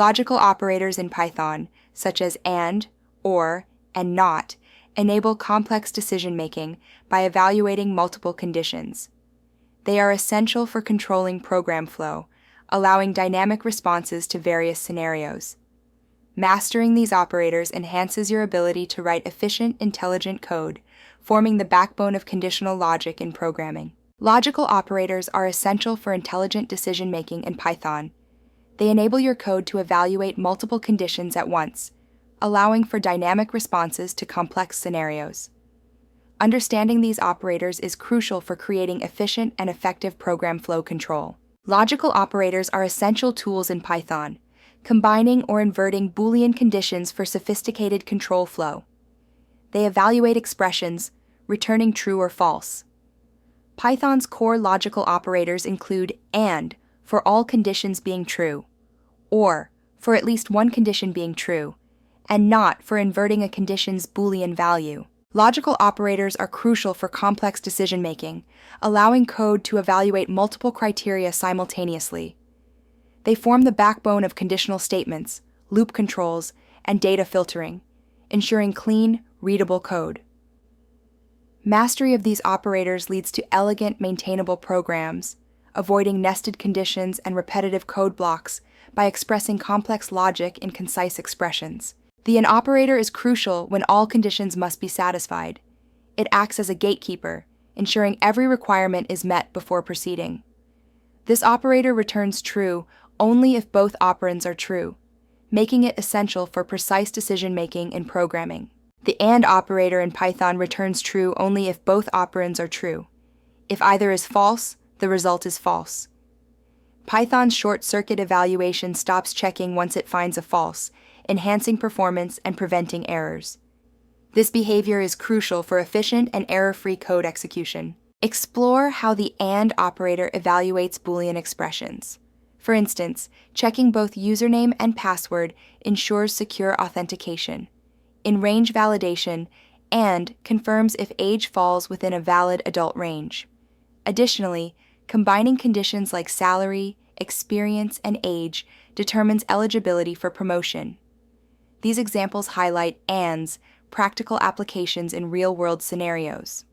Logical operators in Python, such as AND, OR, and NOT, enable complex decision-making by evaluating multiple conditions. They are essential for controlling program flow, allowing dynamic responses to various scenarios. Mastering these operators enhances your ability to write efficient, intelligent code, forming the backbone of conditional logic in programming. Logical operators are essential for intelligent decision-making in Python. They enable your code to evaluate multiple conditions at once, allowing for dynamic responses to complex scenarios. Understanding these operators is crucial for creating efficient and effective program flow control. Logical operators are essential tools in Python, combining or inverting Boolean conditions for sophisticated control flow. They evaluate expressions, returning true or false. Python's core logical operators include AND for all conditions being true, OR for at least one condition being true, and NOT for inverting a condition's Boolean value. Logical operators are crucial for complex decision-making, allowing code to evaluate multiple criteria simultaneously. They form the backbone of conditional statements, loop controls, and data filtering, ensuring clean, readable code. Mastery of these operators leads to elegant, maintainable programs, avoiding nested conditions and repetitive code blocks by expressing complex logic in concise expressions. The AND operator is crucial when all conditions must be satisfied. It acts as a gatekeeper, ensuring every requirement is met before proceeding. This operator returns true only if both operands are true, making it essential for precise decision-making in programming. The AND operator in Python returns true only if both operands are true. If either is false, the result is false. Python's short-circuit evaluation stops checking once it finds a false, enhancing performance and preventing errors. This behavior is crucial for efficient and error-free code execution. Explore how the AND operator evaluates Boolean expressions. For instance, checking both username and password ensures secure authentication. In range validation, AND confirms if age falls within a valid adult range. Additionally, combining conditions like salary, experience, and age determines eligibility for promotion. These examples highlight AND's practical applications in real-world scenarios.